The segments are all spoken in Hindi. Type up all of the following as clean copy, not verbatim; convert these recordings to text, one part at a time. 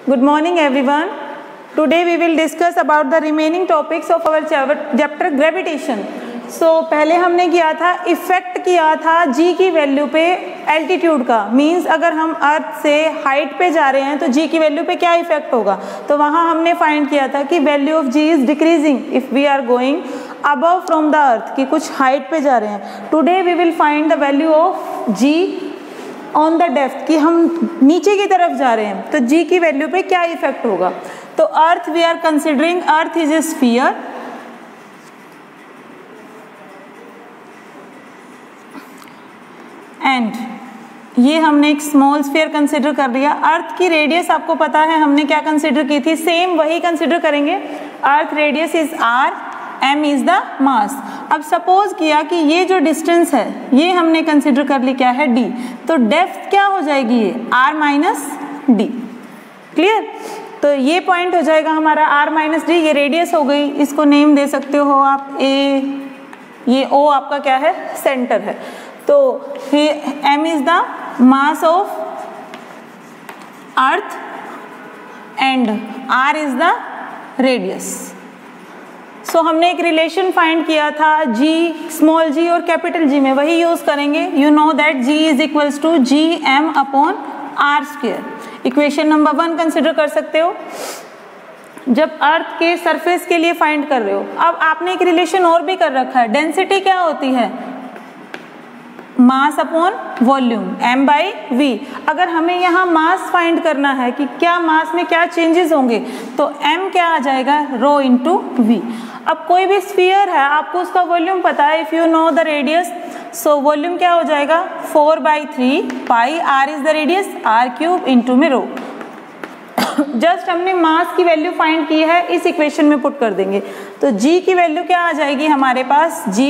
Good morning everyone. Today we will discuss about the remaining topics of our chapter gravitation. पहले हमने किया था इफेक्ट किया था g की वैल्यू पे एल्टीट्यूड का, मींस अगर हम अर्थ से हाइट पे जा रहे हैं तो g की वैल्यू पे क्या इफेक्ट होगा। तो वहाँ हमने फाइंड किया था कि value of g is decreasing if we are going above from the earth, कि कुछ हाइट पे जा रहे हैं। Today we will find the value of g on the depth, कि हम नीचे की तरफ जा रहे हैं तो g की वैल्यू पे क्या इफेक्ट होगा। तो earth we are considering earth is a sphere and ये हमने एक स्मॉल स्फीयर कंसिडर कर लिया। अर्थ की रेडियस आपको पता है हमने क्या कंसिडर की थी, सेम वही कंसिडर करेंगे। अर्थ radius is r, m is the मास। अब सपोज किया कि ये जो डिस्टेंस है ये हमने कंसिडर कर ली क्या है d, तो डेप्थ क्या हो जाएगी ये r माइनस d। क्लियर, तो ये पॉइंट हो जाएगा हमारा r माइनस d, ये रेडियस हो गई, इसको नेम दे सकते हो आप a, ये o आपका क्या है सेंटर है। तो m is the mass of Earth and r is the radius. So हमने एक रिलेशन फाइंड किया था g, स्मॉल g और कैपिटल G में, वही यूज करेंगे। You know that g is equals to G M upon R square. Equation number 1 consider कर सकते हो जब अर्थ के सरफेस के लिए फाइंड कर रहे हो। अब आपने एक रिलेशन और भी कर रखा है, डेंसिटी क्या होती है mass upon volume m by v। अगर हमें यहाँ मास फाइंड करना है कि क्या मास में क्या चेंजेस होंगे, तो m क्या आ जाएगा रो इंटू v। अब कोई भी स्फीयर है, आपको उसका वॉल्यूम पता है, if you know the radius, so volume क्या हो जाएगा 4/3 pi, r is the radius, r cube into में रो। जस्ट हमने मास की वैल्यू फाइंड की है, इस इक्वेशन में पुट कर देंगे तो g की वैल्यू क्या आ जाएगी हमारे पास, g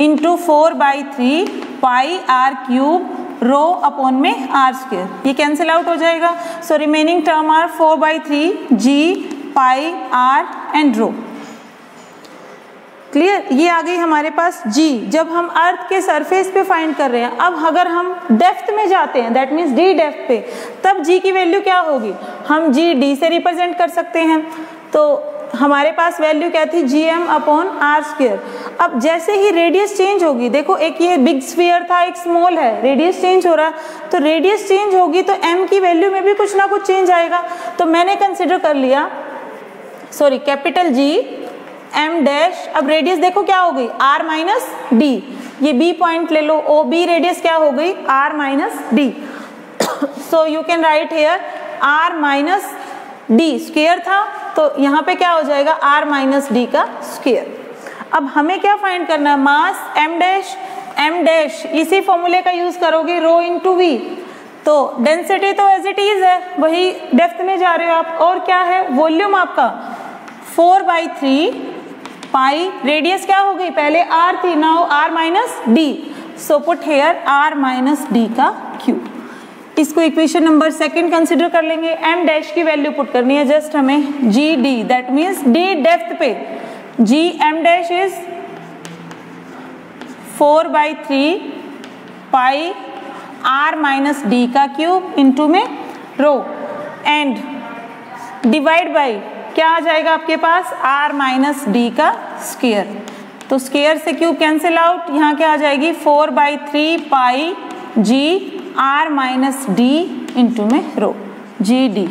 into 4/3 pi r cube rho upon में r स्क्वायर, ये कैंसिल आउट हो जाएगा। So remaining term are 4/3 g pi r and rho. Clear, ये आ गई हमारे पास g जब हम अर्थ के सरफेस पे फाइंड कर रहे हैं। अब अगर हम डेप्थ में जाते हैं, दैट मीन्स d डेप्थ पे, तब g की वैल्यू क्या होगी, हम g d से रिप्रेजेंट कर सकते हैं। तो हमारे पास वैल्यू क्या थी G M upon R square. अब जैसे ही रेडियस चेंज होगी, देखो एक ये बिग स्फीयर था एक स्मॉल है, रेडियस चेंज हो रहा है, तो रेडियस चेंज होगी तो m की वैल्यू में भी कुछ ना कुछ चेंज आएगा। तो मैंने कंसिडर कर लिया, sorry capital G m dash. अब रेडियस देखो क्या हो गई r माइनस d, ये b पॉइंट ले लो, ओ बी रेडियस क्या हो गई r minus d। So you can write here r minus d square था, तो यहाँ पे क्या हो जाएगा r माइनस d का स्क्वायर। अब हमें क्या फाइंड करना है, मास m डैश इसी फॉर्मूले का यूज करोगे रो इंटू v। तो डेंसिटी तो एज इट इज है, वही डेप्थ में जा रहे हो आप, और क्या है वॉल्यूम आपका 4/3 पाई, रेडियस क्या हो गई पहले r थी, now r minus d। So put here r minus d का क्यूब। इसको इक्वेशन नंबर 2 कंसिडर कर लेंगे। m डैश की वैल्यू पुट करनी है जस्ट हमें G D, that means d depth पे G m dash is 4/3 pi r minus d का क्यूब इंटू में रो एंड डिवाइड बाई क्या आ जाएगा आपके पास r माइनस d का स्क्वायर। तो स्क्वायर से क्यूब कैंसिल आउट, यहाँ क्या आ जाएगी 4/3 pi g r minus d into में रो जी डी।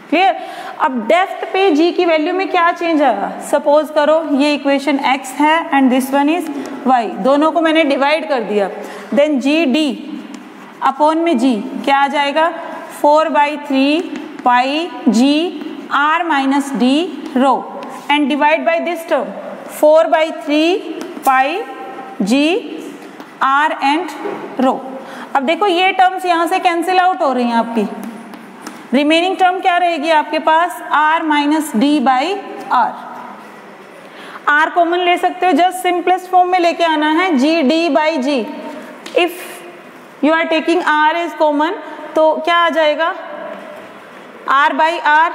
क्लियर, अब डेप्थ पे g की वैल्यू में क्या चेंज आएगा, सपोज करो ये इक्वेशन x है and this one is y, दोनों को मैंने डिवाइड कर दिया, देन जी डी अपॉन में g क्या आ जाएगा 4/3 pi g r minus d rho and divide by this term 4/3 pi g r and रो। अब देखो ये टर्म्स यहाँ से कैंसिल आउट हो रही हैं आपकी, रिमेनिंग टर्म क्या रहेगी आपके पास r minus D by R. r common ले सकते हो, जस्ट सिंपलेस्ट फॉर्म में लेके आना है G D by G. If you are taking r is common तो क्या आ जाएगा r by R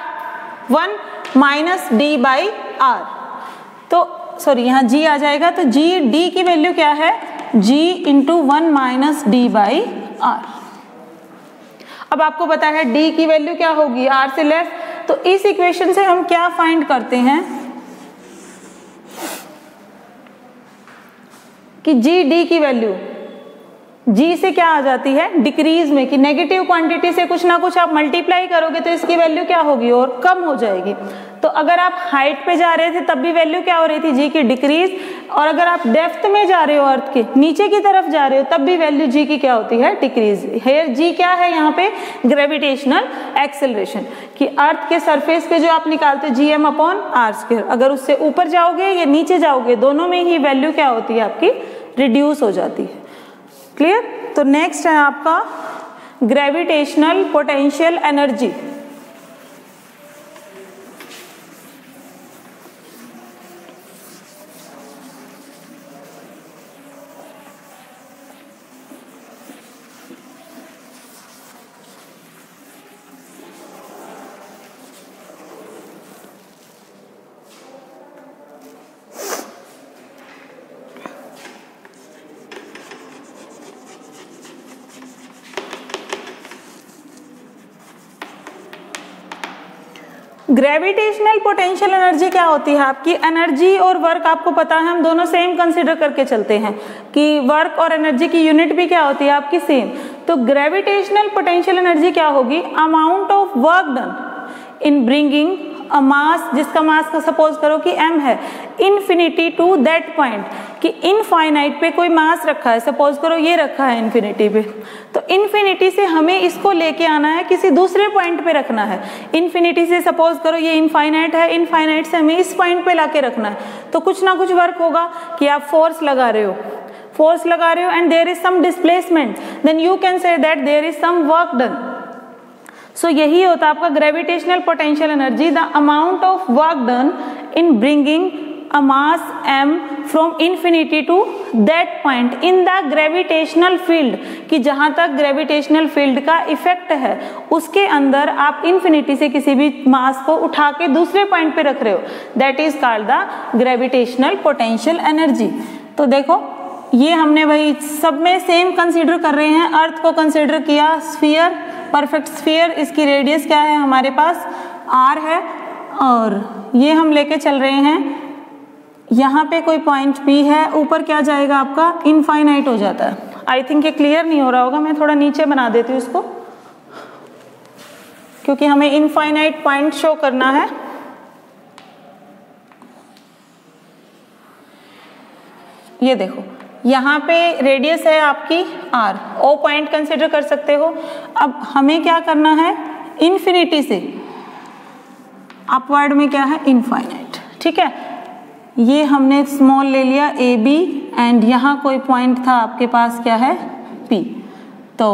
1 minus D by R. तो सॉरी यहाँ g आ जाएगा, तो g d की वैल्यू क्या है g into 1 minus D by R. अब आपको पता है डी की वैल्यू क्या होगी, आर से लेस। तो इस इक्वेशन से हम क्या फाइंड करते हैं कि जी डी की वैल्यू जी से क्या आ जाती है, डिक्रीज में, कि नेगेटिव क्वांटिटी से कुछ ना कुछ आप मल्टीप्लाई करोगे तो इसकी वैल्यू क्या होगी, और कम हो जाएगी। तो अगर आप हाइट पे जा रहे थे तब भी वैल्यू क्या हो रही थी, जी की डिक्रीज, और अगर आप डेप्थ में जा रहे हो, अर्थ के नीचे की तरफ जा रहे हो, तब भी वैल्यू जी की क्या होती है, डिक्रीज। हेयर जी क्या है यहाँ पे, ग्रेविटेशनल एक्सेलरेशन, कि अर्थ के सरफेस पे जो आप निकालते हो GM अपॉन आर स्क्वायर, अगर उससे ऊपर जाओगे या नीचे जाओगे दोनों में ही वैल्यू क्या होती है आपकी, रिड्यूस हो जाती है। क्लियर। तो नेक्स्ट है आपका gravitational potential energy. Gravitational potential energy क्या होती है आपकी, एनर्जी और वर्क आपको पता है, हम दोनों सेम कंसीडर करके चलते हैं कि वर्क और एनर्जी की यूनिट भी क्या होती है आपकी सेम। तो ग्रेविटेशनल पोटेंशियल एनर्जी क्या होगी, amount of work done in bringing a mass, जिसका मास का सपोज करो कि m है, इन्फिनिटी टू दैट पॉइंट, कि इनफाइनाइट पे कोई मास रखा है, सपोज करो ये रखा है इन्फिनिटी पे, तो इन्फिनिटी से हमें इसको लेके आना है किसी दूसरे पॉइंट पे रखना है। इन्फिनिटी से सपोज करो ये इनफाइनाइट है, इनफाइनाइट से हमें इस पॉइंट पे लाके रखना है, तो कुछ ना कुछ वर्क होगा कि आप फोर्स लगा रहे हो and there is some displacement, then you can say that there is some work done. So यही होता है आपका gravitational potential energy, the amount of work done in bringing a mass m from infinity to that point in the gravitational field, कि जहां तक ग्रेविटेशनल फील्ड का इफेक्ट है उसके अंदर आप इन्फिनिटी से किसी भी मास को उठा के दूसरे पॉइंट पे रख रहे हो, that is called the gravitational potential energy. तो देखो ये हमने वही सब में सेम कंसीडर कर रहे हैं। अर्थ को कंसीडर किया स्फीयर, परफेक्ट स्फीयर, इसकी रेडियस क्या है हमारे पास r है, और ये हम लेके चल रहे हैं, यहाँ पे कोई पॉइंट P है, ऊपर क्या जाएगा आपका इनफाइनाइट हो जाता है। आई थिंक ये क्लियर नहीं हो रहा होगा, मैं थोड़ा नीचे बना देती हूँ इसको, क्योंकि हमें इनफाइनाइट पॉइंट शो करना है। ये देखो यहाँ पे रेडियस है आपकी r, O पॉइंट कंसिडर कर सकते हो। अब हमें क्या करना है, इन्फिनिटी से अपवर्ड में क्या है इनफाइनाइट, ठीक है। ये हमने स्मॉल ले लिया AB एंड यहाँ कोई पॉइंट था आपके पास क्या है P, तो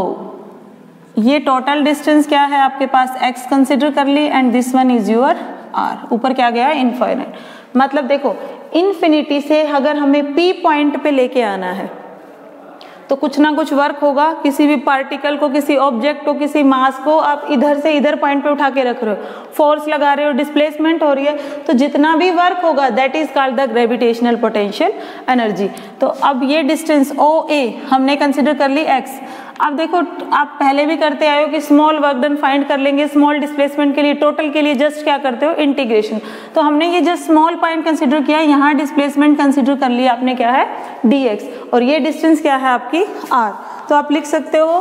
ये टोटल डिस्टेंस क्या है आपके पास x कंसिडर कर ली and this one is your r, ऊपर क्या गया इनफाइनाइट। मतलब देखो इन्फिनिटी से अगर हमें P पॉइंट पे लेके आना है तो कुछ ना कुछ वर्क होगा, किसी भी पार्टिकल को, किसी ऑब्जेक्ट को, किसी मास को आप इधर से इधर पॉइंट पे उठा के रख रहे हो, फोर्स लगा रहे हो, डिस्प्लेसमेंट हो रही है, तो जितना भी वर्क होगा that is called the gravitational potential energy. तो अब ये डिस्टेंस OA हमने कंसिडर कर ली x। अब देखो आप पहले भी करते आए हो कि स्मॉल वर्क डन फाइंड कर लेंगे, स्मॉल डिस्प्लेसमेंट के लिए, टोटल के लिए जस्ट क्या करते हो इंटीग्रेशन। तो हमने ये जस्ट स्मॉल पॉइंट कंसिडर किया, यहाँ डिस्प्लेसमेंट कंसिडर कर लिया आपने क्या है dx, और ये डिस्टेंस क्या है आपकी r। तो आप लिख सकते हो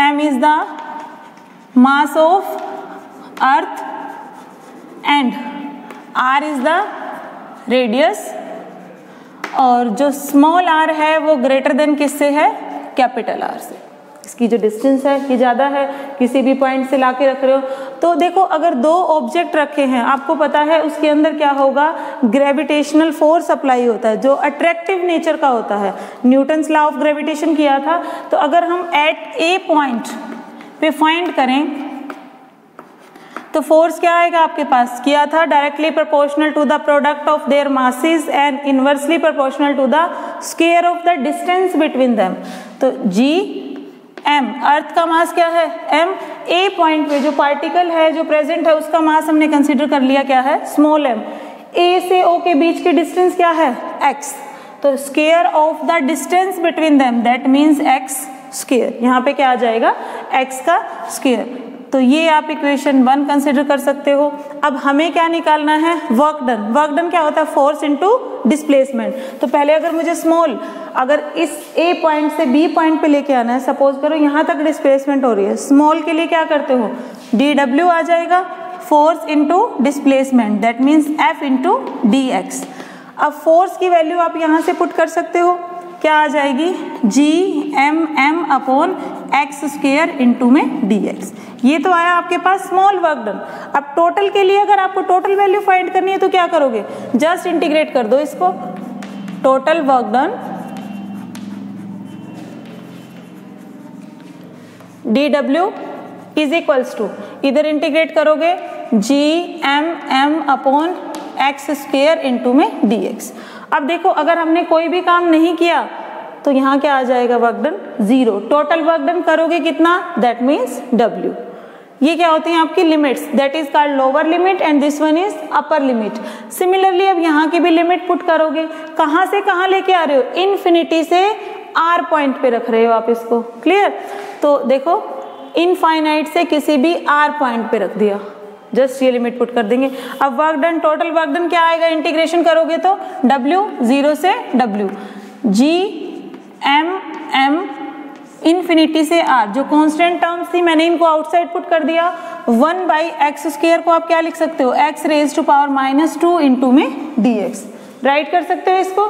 m is the mass of Earth and r is the radius, और जो स्मॉल r है वो ग्रेटर देन किससे है, कैपिटल R से। इसकी जो डिस्टेंस है ये ज़्यादा है, किसी भी पॉइंट से लाके रख रहे हो। तो देखो अगर दो ऑब्जेक्ट रखे हैं, आपको पता है उसके अंदर क्या होगा, ग्रेविटेशनल फोर्स अप्लाई होता है जो अट्रैक्टिव नेचर का होता है। न्यूटन्स लॉ ऑफ ग्रेविटेशन किया था, तो अगर हम एट ए पॉइंट पे फाइंड करें तो फोर्स क्या आएगा आपके पास, किया था directly proportional to the product of their masses and inversely proportional to the square of the distance between them. तो जी m, अर्थ का मास क्या है m, ए पॉइंट पे जो पार्टिकल है जो प्रेजेंट है उसका मास हमने कंसीडर कर लिया क्या है स्मॉल m, a से o के बीच की डिस्टेंस क्या है x, तो square of the distance between them that means x square, यहाँ पे क्या आ जाएगा x का स्क्वायर। तो ये आप इक्वेशन 1 कंसिडर कर सकते हो। अब हमें क्या निकालना है, वर्क डन। वर्क डन क्या होता है, फोर्स इनटू डिस्प्लेसमेंट। तो पहले अगर मुझे स्मॉल, अगर इस A पॉइंट से B पॉइंट पे लेके आना है, सपोज करो यहाँ तक डिस्प्लेसमेंट हो रही है, स्मॉल के लिए क्या करते हो, dw आ जाएगा, force into displacement, that means F into dx। अब फोर्स की वैल्यू आप यहाँ से पुट कर सकते हो, क्या आ जाएगी, Gmm upon X square into में dx। ये तो आया आपके पास स्मॉल वर्क डन। अब टोटल के लिए अगर आपको टोटल वैल्यू फाइंड करनी है तो क्या करोगे, जस्ट इंटीग्रेट कर दो इसको, total work done dw is equals to, इधर इंटीग्रेट करोगे Gmm upon X square into में dx। अब देखो अगर हमने कोई भी काम नहीं किया तो यहाँ क्या आ जाएगा, work done 0। Total work done करोगे कितना, दैट मीन्स w। ये क्या होती हैं आपकी limits, that is called lower limit and this one is upper limit. Similarly अब यहाँ की भी लिमिट पुट करोगे, कहाँ से कहाँ लेके आ रहे हो, इन्फिनिटी से r पॉइंट पे रख रहे हो आप इसको, क्लियर। तो देखो इनफाइनाइट से किसी भी r पॉइंट पे रख दिया, जस्ट ये लिमिट पुट कर देंगे। अब work done, total work done क्या आएगा, इंटीग्रेशन करोगे तो w 0 से w, Gmm इन्फिनिटी से r, जो कांस्टेंट टर्म्स थी मैंने इनको आउटसाइड पुट कर दिया। 1 बाई एक्स स्क्वायर को आप क्या लिख सकते हो, x raise to power -2 into में dx, राइट कर सकते हो इसको।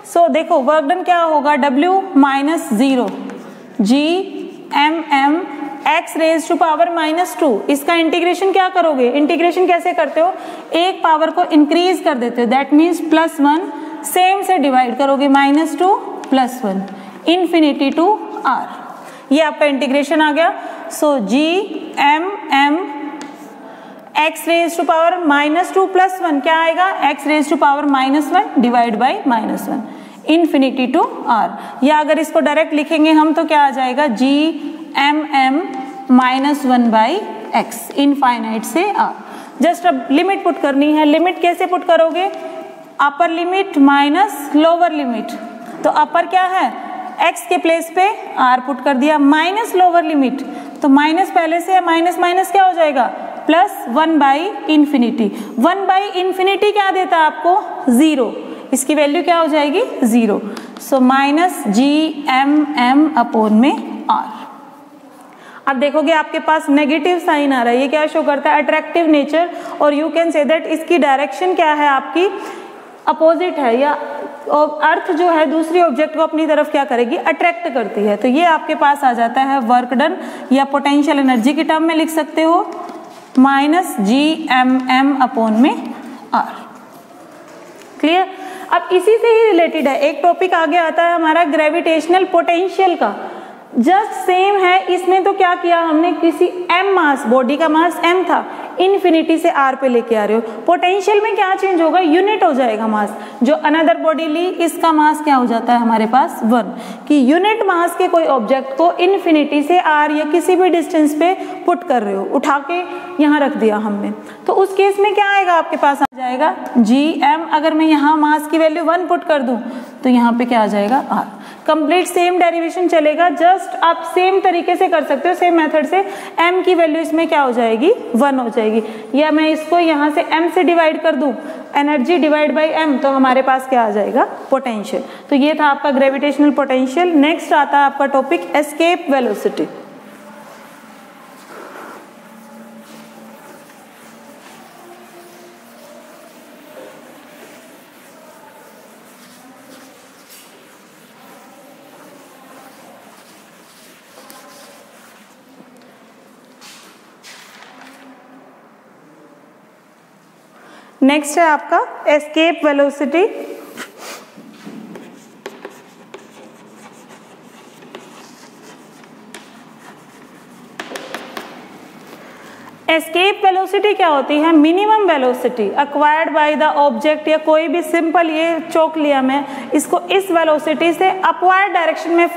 सो देखो वर्क डन क्या होगा, w -0 Gmm x raise to power -2, इसका इंटीग्रेशन क्या करोगे, इंटीग्रेशन कैसे करते हो, एक पावर को इंक्रीज कर देते हो, दैट मीन्स +1, सेम से डिवाइड करोगे -2 +1 इन्फिनिटी टू r, ये आपका इंटीग्रेशन आ गया। So Gmm x raise to power -2 +1 क्या आएगा, x raise to power -1 divide by -1 infinity to r। या अगर इसको डायरेक्ट लिखेंगे हम तो क्या आ जाएगा, Gmm -1 बाई x इनफाइनाइट से r। जस्ट अब लिमिट पुट करनी है, लिमिट कैसे पुट करोगे, upper limit minus lower limit. तो अपर क्या है, x के प्लेस पे r पुट कर दिया, माइनस लोअर लिमिट, तो माइनस पहले से है, माइनस माइनस क्या हो जाएगा, +1 बाई इन्फिनिटी। 1 बाई इन्फिनिटी क्या देता है आपको, 0, इसकी वैल्यू क्या हो जाएगी 0। सो -Gmm अपॉन में r। अब देखोगे आपके पास नेगेटिव साइन आ रहा है, ये क्या शो करता है, अट्रैक्टिव नेचर, और यू कैन से दैट इसकी डायरेक्शन क्या है आपकी, अपोजिट है, या अर्थ जो है दूसरी ऑब्जेक्ट को अपनी तरफ क्या करेगी, अट्रैक्ट करती है। तो ये आपके पास आ जाता है वर्क डन, या पोटेंशियल एनर्जी की टर्म में लिख सकते हो -Gmm अपॉन में r, क्लियर। अब इसी से ही रिलेटेड है एक टॉपिक आगे आता है हमारा ग्रेविटेशनल पोटेंशियल का, जस्ट सेम है। इसमें तो क्या किया हमने, किसी m मास, बॉडी का मास m था, इन्फिनिटी से r पे लेके आ रहे हो। पोटेंशियल में क्या चेंज होगा, यूनिट हो जाएगा मास। जो अनदर बॉडी ली, इसका मास क्या हो जाता है हमारे पास 1, कि यूनिट मास के कोई ऑब्जेक्ट को इन्फिनिटी से r या किसी भी डिस्टेंस पे पुट कर रहे हो, उठा के यहाँ रख दिया हमने, तो उस केस में क्या आएगा आपके पास, आ जाएगा Gm। अगर मैं यहाँ मास की वैल्यू 1 पुट कर दूं तो यहाँ पे क्या आ जाएगा r। कंप्लीट सेम डेरिवेशन चलेगा, जस्ट आप सेम तरीके से कर सकते हो, सेम मेथड से। m की वैल्यू इसमें क्या हो जाएगी, 1 हो जाएगी, या मैं इसको यहाँ से m से डिवाइड कर दूं, एनर्जी डिवाइड बाई m, तो हमारे पास क्या आ जाएगा, पोटेंशियल। तो ये था आपका ग्रेविटेशनल पोटेंशियल। नेक्स्ट आता है आपका टॉपिक एस्केप वेलोसिटी। नेक्स्ट है आपका एस्केप वेलोसिटी। एस्केप वेलोसिटी क्या होती है, minimum velocity acquired by the object, या कोई भी सिंपल, ये चौक लिया मैं, इसको इस वेलोसिटी से अपवर्ड डायरेक्शन में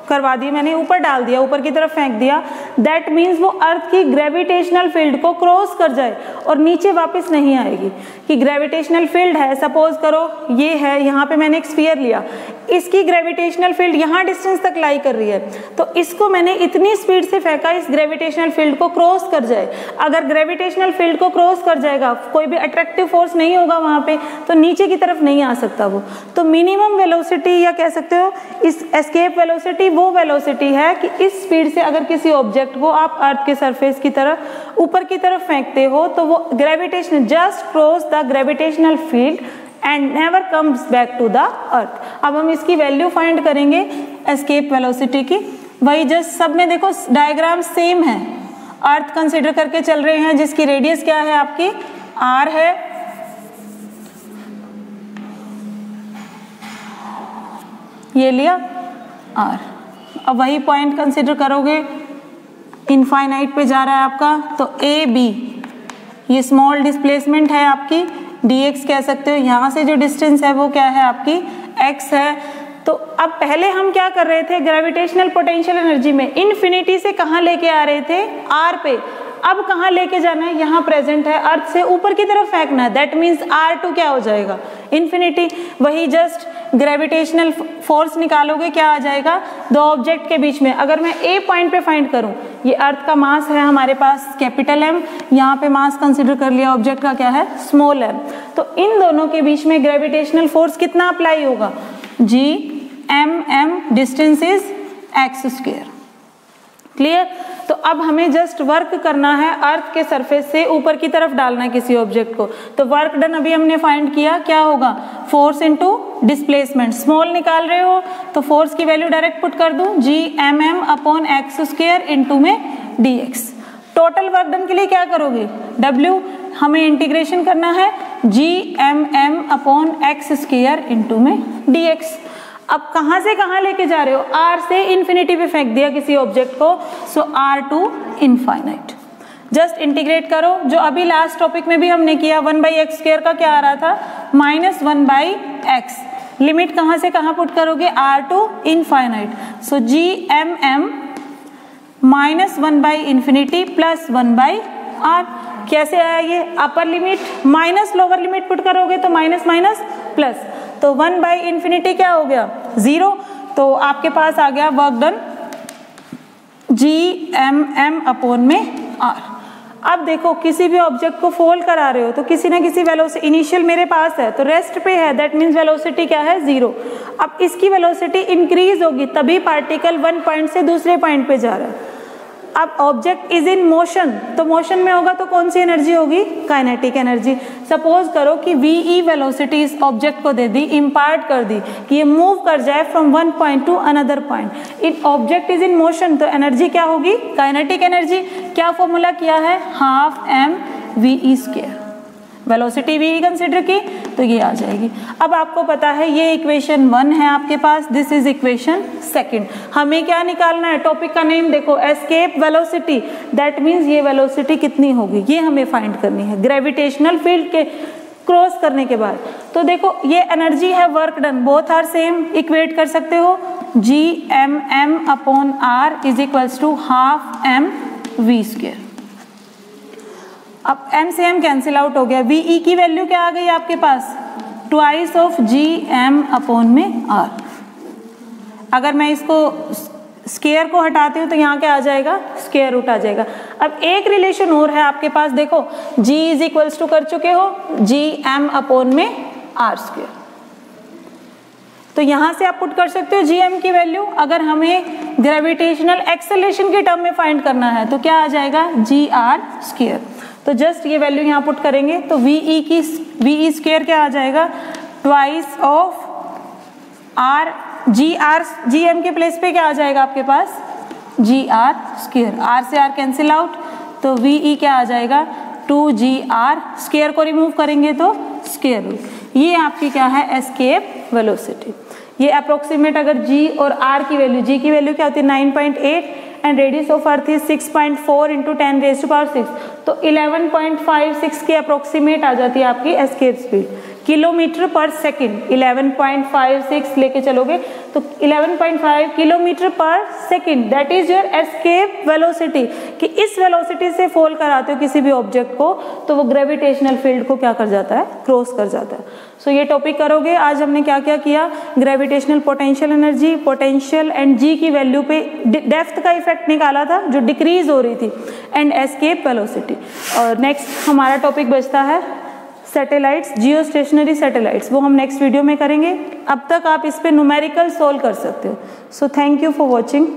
करवा दी मैंने, ऊपर डाल दिया, ऊपर की तरफ फेंक दिया, दैट मीन्स वो अर्थ की ग्रेविटेशनल फील्ड को क्रॉस कर जाए और नीचे वापस नहीं आएगी। कि ग्रेविटेशनल फील्ड है, सपोज करो ये है, यहाँ पे मैंने एक स्फीयर लिया, इसकी ग्रेविटेशनल फील्ड यहाँ डिस्टेंस तक लाई कर रही है, तो इसको मैंने इतनी स्पीड से फेंका इस ग्रेविटेशनल फील्ड को क्रॉस कर जाए। अगर ग्रेविटेशनल फील्ड को क्रॉस कर जाएगा, कोई भी अट्रैक्टिव फोर्स नहीं होगा वहां पे, तो नीचे की तरफ नहीं आ सकता वो। तो मिनिमम वेलोसिटी या कह सकते हो इस एस्केप वेलोसिटी वो वेलोसिटी है कि इस स्पीड से अगर किसी ऑब्जेक्ट को आप अर्थ के सरफेस की तरफ ऊपर की तरफ फेंकते हो तो वो gravitation just cross the gravitational field and never comes back to the earth. अब हम इसकी वैल्यू फाइंड करेंगे एस्केप वेलोसिटी की। वही जस्ट सब में देखो डायग्राम सेम है, अर्थ कंसिडर करके चल रहे हैं जिसकी रेडियस क्या है आपकी r है, ये लिया r। अब वही पॉइंट कंसिडर करोगे, इनफाइनाइट पे जा रहा है आपका, तो ए बी ये स्मॉल डिस्प्लेसमेंट है आपकी, dx कह सकते हो, यहाँ से जो डिस्टेंस है वो क्या है आपकी x है। तो अब पहले हम क्या कर रहे थे, ग्रेविटेशनल पोटेंशियल एनर्जी में इन्फिनिटी से कहाँ लेके आ रहे थे, r पे। अब कहाँ लेके जाना है, यहाँ प्रेजेंट है, अर्थ से ऊपर की तरफ फेंकना है, दैट मीन्स r2 क्या हो जाएगा, इन्फिनिटी। वही जस्ट ग्रेविटेशनल फोर्स निकालोगे, क्या आ जाएगा, दो ऑब्जेक्ट के बीच में। अगर मैं ए पॉइंट पे फाइंड करूं, ये अर्थ का मास है हमारे पास कैपिटल M, यहाँ पे मास कंसिडर कर लिया ऑब्जेक्ट का क्या है स्मॉल m, तो इन दोनों के बीच में ग्रेविटेशनल फोर्स कितना अप्लाई होगा, G(m)m, distance is x²। Clear. तो अब हमें जस्ट वर्क करना है, अर्थ के सरफेस से ऊपर की तरफ डालना है किसी ऑब्जेक्ट को। तो वर्क डन अभी हमने फाइंड किया, क्या होगा, फोर्स इनटू डिस्प्लेसमेंट। स्मॉल निकाल रहे हो तो फोर्स की वैल्यू डायरेक्ट पुट कर दूं, G(m)m/x² इनटू में dx। टोटल वर्क डन के लिए क्या करोगे, W हमें इंटीग्रेशन करना है, G(m)m/x² इनटू में dx। अब कहां से कहां लेके जा रहे हो, r से इन्फिनिटी पे फेंक दिया किसी ऑब्जेक्ट को, सो r2 इनफाइनाइट। जस्ट इंटीग्रेट करो, जो अभी लास्ट टॉपिक में भी हमने किया, 1/x² का क्या आ रहा था, -1/x। लिमिट कहां से कहां पुट करोगे, r2 इनफाइनाइट, सो G(m)m -1/∞ प्लस 1/r। कैसे आया ये, upper limit minus lower limit put करोगे तो माइनस माइनस प्लस, तो 1/∞ क्या हो गया 0, तो आपके पास आ गया वर्क डन G(m)m/r। अब देखो किसी भी ऑब्जेक्ट को फोल्ड करा रहे हो तो किसी ना किसी वेलोसिटी, इनिशियल मेरे पास है तो रेस्ट पे है, दैट मीन्स वेलोसिटी क्या है 0। अब इसकी वेलोसिटी इंक्रीज होगी तभी पार्टिकल वन पॉइंट से दूसरे पॉइंट पे जा रहा है। अब ऑब्जेक्ट इज इन मोशन, तो मोशन में होगा तो कौन सी एनर्जी होगी, काइनेटिक एनर्जी। सपोज करो कि VE वेलोसिटी इस ऑब्जेक्ट को दे दी, इम्पार्ट कर दी कि ये मूव कर जाए from one point two another point. In object is in motion, तो एनर्जी क्या होगी, काइनेटिक एनर्जी। क्या फॉर्मूला किया है, 12 mv²। वेलोसिटी VE कंसिडर की तो ये आ जाएगी। अब आपको पता है ये इक्वेशन 1 है आपके पास, दिस इज इक्वेशन 2। हमें क्या निकालना है, टॉपिक का नेम देखो, एस्केप वेलोसिटी, दैट मीन्स ये वेलोसिटी कितनी होगी, ये हमें फाइंड करनी है ग्रेविटेशनल फील्ड के क्रॉस करने के बाद। तो देखो ये एनर्जी है, work done, both are same, equate कर सकते हो, G(m)m/r is equals to 12 mv²। अब m से m कैंसिल आउट हो गया, VE की वैल्यू क्या आ गई आपके पास, ट्वाइस ऑफ G(m)r। अगर मैं इसको स्क्वायर को हटाती हूँ तो यहाँ क्या आ जाएगा, स्क्वायर रूट आ जाएगा। अब एक रिलेशन और है आपके पास, देखो G इज इक्वल्स टू कर चुके हो G(m)r²। तो यहाँ से आप पुट कर सकते हो Gm की वैल्यू। अगर हमें ग्रेविटेशनल एक्सेलरेशन के टर्म में फाइंड करना है तो क्या आ जाएगा, Gr²। तो जस्ट ये वैल्यू यहाँ पुट करेंगे तो VE² क्या आ जाएगा, ट्वाइस ऑफ R, Gm के प्लेस पे क्या आ जाएगा आपके पास, Gr²। R से R कैंसिल आउट, तो VE क्या आ जाएगा, 2Gr²। को रिमूव करेंगे तो स्क्वायर रूट। ये आपकी क्या है, एस्केप वेलोसिटी। ये अप्रोक्सीमेट अगर G और R की वैल्यू, G की वैल्यू क्या होती है 9.8 and radius of earth is 6.4 × 10⁶, तो 11.56 की अप्रोक्सीमेट आ जाती है आपकी एस्केप स्पीड। किलोमीटर पर सेकेंड 11.56 लेके चलोगे तो 11.5 किलोमीटर पर second, that is your escape velocity, कि इस वेलोसिटी से फॉल कराते हो किसी भी ऑब्जेक्ट को तो वो ग्रेविटेशनल फील्ड को क्या कर जाता है, क्रॉस कर जाता है। सो ये टॉपिक करोगे। आज हमने क्या क्या किया, gravitational potential energy, potential and G की वैल्यू पे डेप्थ का इफेक्ट निकाला था जो डिक्रीज हो रही थी, एंड एस्केप वेलोसिटी। और नेक्स्ट हमारा टॉपिक बचता है सैटेलाइट्स, जियो स्टेशनरी सैटेलाइट्स, वो हम नेक्स्ट वीडियो में करेंगे। अब तक आप इस पे न्यूमेरिकल सोल्व कर सकते हो। So thank you for watching.